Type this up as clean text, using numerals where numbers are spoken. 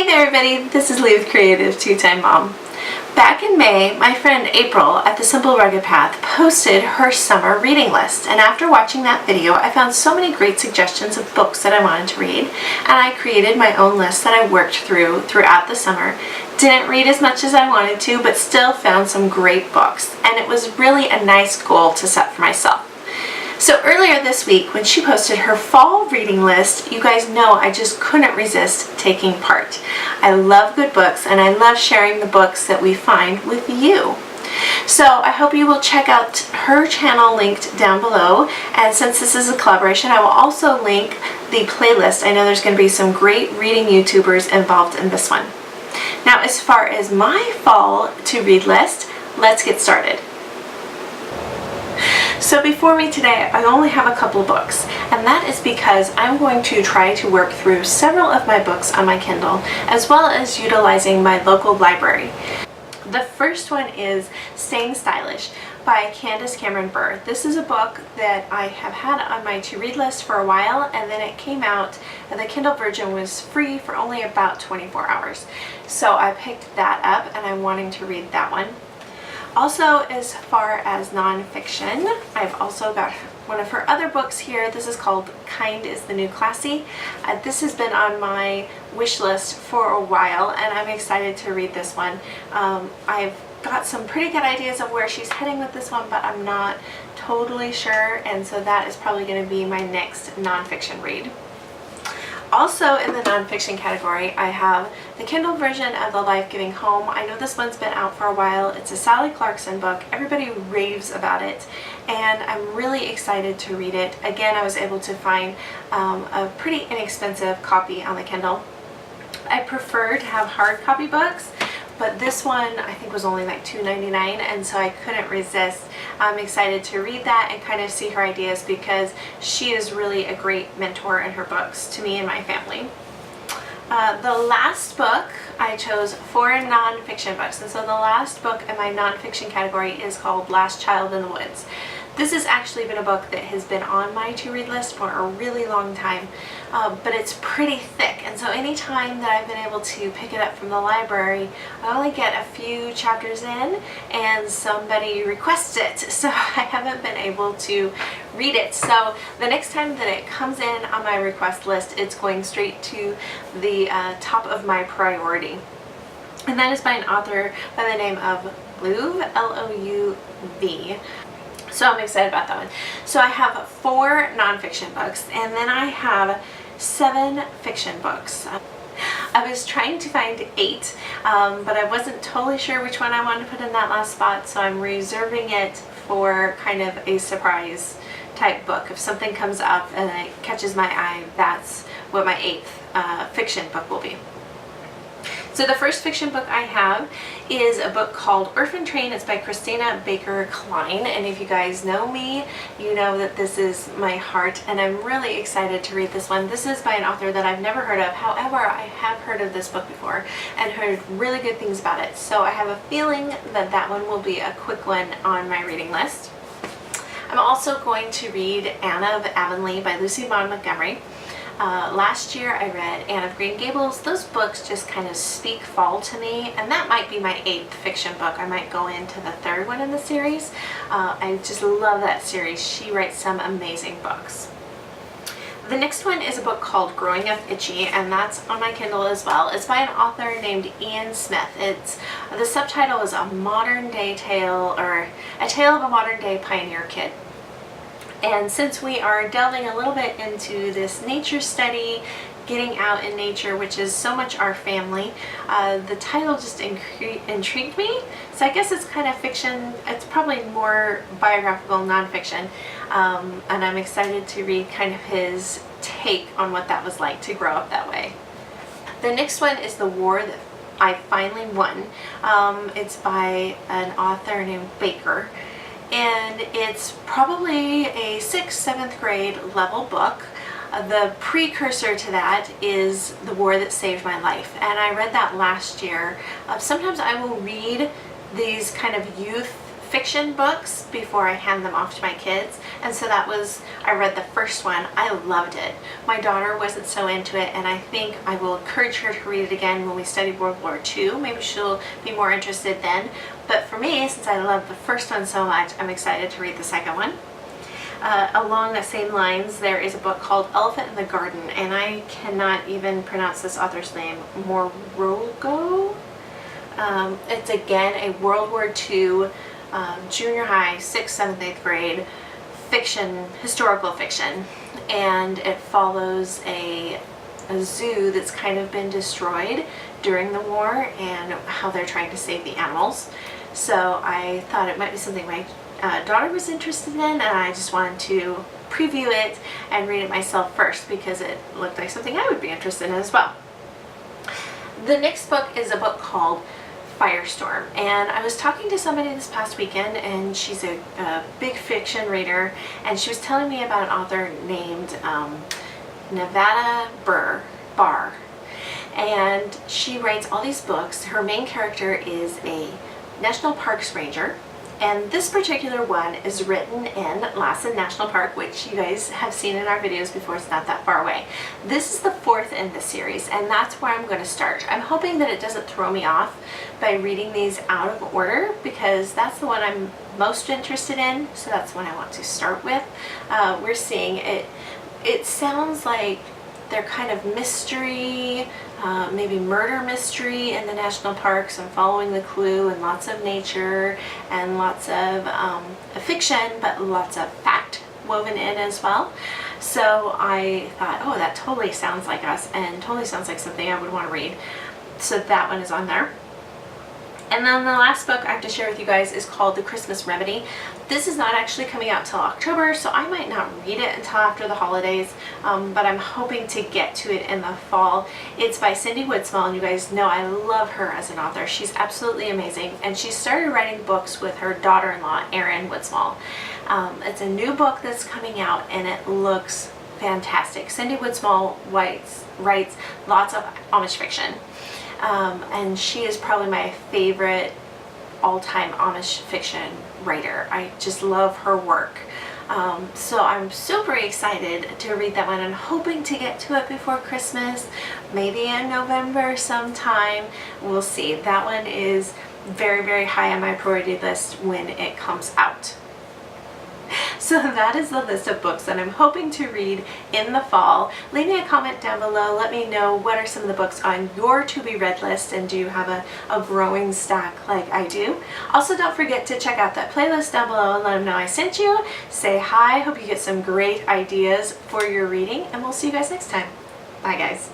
there everybody, this is Lee with Creative2xmom Mom. Back in May, my friend April at The Simple Rugged Path posted her summer reading list, and after watching that video I found so many great suggestions of books that I wanted to read, and I created my own list that I worked throughout the summer. Didn't read as much as I wanted to, but still found some great books, and it was really a nice goal to set for myself. So earlier this week, when she posted her fall reading list, you guys know I just couldn't resist taking part. I love good books and I love sharing the books that we find with you. So I hope you will check out her channel linked down below, and since this is a collaboration, I will also link the playlist. I know there's going to be some great reading YouTubers involved in this one. Now, as far as my fall to read list, let's get started. So before me today, I only have a couple of books, and that is because I'm going to try to work through several of my books on my Kindle, as well as utilizing my local library. The first one is Staying Stylish by Candace Cameron Bure. This is a book that I have had on my to-read list for a while, and then it came out, and the Kindle version was free for only about 24 hours. So I picked that up, and I'm wanting to read that one. Also, as far as nonfiction, I've also got one of her other books here. This is called Kind is the New Classy. This has been on my wish list for a while, and I'm excited to read this one. I've got some pretty good ideas of where she's heading with this one, but I'm not totally sure, and so that is probably going to be my next nonfiction read. Also in the nonfiction category, I have the Kindle version of the Lifegiving Home. I know this one's been out for a while. It's a Sally Clarkson book. Everybody raves about it, and I'm really excited to read it. Again, I was able to find a pretty inexpensive copy on the Kindle. I prefer to have hard copy books, but this one I think was only like $2.99, and so I couldn't resist. I'm excited to read that and kind of see her ideas, because she is really a great mentor in her books to me and my family. The last book I chose for nonfiction books, and so the last book in my nonfiction category is called Last Child in the Woods. This has actually been a book that has been on my to-read list for a really long time, but it's pretty thick, and so anytime that I've been able to pick it up from the library, I only get a few chapters in and somebody requests it, so I haven't been able to read it. So the next time that it comes in on my request list, it's going straight to the top of my priority. And that is by an author by the name of Louv, L-O-U-V. So I'm excited about that one. So I have 4 nonfiction books, and then I have 7 fiction books. I was trying to find 8, but I wasn't totally sure which one I wanted to put in that last spot, so I'm reserving it for kind of a surprise type book. If something comes up and it catches my eye, that's what my 8th fiction book will be. So the first fiction book I have is a book called Orphan Train. It's by Christina Baker Klein, and if you guys know me, you know that this is my heart, and I'm really excited to read this one. This is by an author that I've never heard of. However, I have heard of this book before and heard really good things about it, so I have a feeling that that one will be a quick one on my reading list. I'm also going to read Anne of Avonlea by Lucy Maud Montgomery. Last year I read Anne of Green Gables. Those books just kind of speak fall to me, and that might be my 8th fiction book. I might go into the 3rd one in the series. I just love that series. She writes some amazing books. The next one is a book called Growing Up Itchy, and that's on my Kindle as well. It's by an author named Ian Smith. The subtitle is A Modern Day Tale, or A Tale of a Modern Day Pioneer Kid. And since we are delving a little bit into this nature study, getting out in nature, which is so much our family, the title just intrigued me. So I guess it's kind of fiction. It's probably more biographical nonfiction, and I'm excited to read kind of his take on what that was like to grow up that way. The next one is The War That I Finally Won. It's by an author named Baker, and it's probably a 6th, 7th grade level book. The precursor to that is The War That Saved My Life, and I read that last year. Sometimes I will read these kind of youth fiction books before I hand them off to my kids, and so I read the first one. I loved it. My daughter wasn't so into it, and I think I will encourage her to read it again when we study World War II. Maybe she'll be more interested then. But for me, since I love the first one so much, I'm excited to read the second one. Along the same lines, there is a book called Elephant in the Garden, and I cannot even pronounce this author's name. Morogo? It's again a World War II junior high, 6th, 7th, 8th grade fiction, historical fiction, and it follows a zoo that's kind of been destroyed during the war and how they're trying to save the animals. So I thought it might be something my daughter was interested in, and I just wanted to preview it and read it myself first because it looked like something I would be interested in as well. The next book is a book called Firestorm, and I was talking to somebody this past weekend, and she's a big fiction reader, and she was telling me about an author named Nevada Barr, and she writes all these books. Her main character is a national parks ranger, and this particular one is written in Lassen National Park, which you guys have seen in our videos before. It's not that far away. This is the 4th in the series, and that's where I'm going to start. I'm hoping that it doesn't throw me off by reading these out of order, because that's the one I'm most interested in, so that's the one I want to start with. We're seeing it sounds like they're kind of mystery, maybe murder mystery in the national parks, and following the clue, and lots of nature and lots of fiction, but lots of fact woven in as well. So I thought, oh, that totally sounds like us and totally sounds like something I would want to read. So that one is on there. And then the last book I have to share with you guys is called The Christmas Remedy. This is not actually coming out till October, so I might not read it until after the holidays, but I'm hoping to get to it in the fall. It's by Cindy Woodsmall, and you guys know I love her as an author. She's absolutely amazing, and she started writing books with her daughter-in-law, Erin Woodsmall. It's a new book that's coming out, and it looks fantastic. Cindy Woodsmall writes lots of Amish fiction. And she is probably my favorite all-time Amish fiction writer. I just love her work. So I'm super excited to read that one and hoping to get to it before Christmas, maybe in November sometime. We'll see. That one is very, very high on my priority list when it comes out. So that is the list of books that I'm hoping to read in the fall. Leave me a comment down below. Let me know what are some of the books on your to-be-read list, and do you have a growing stack like I do? Also, don't forget to check out that playlist down below and let them know I sent you. Say hi. Hope you get some great ideas for your reading, and we'll see you guys next time. Bye, guys.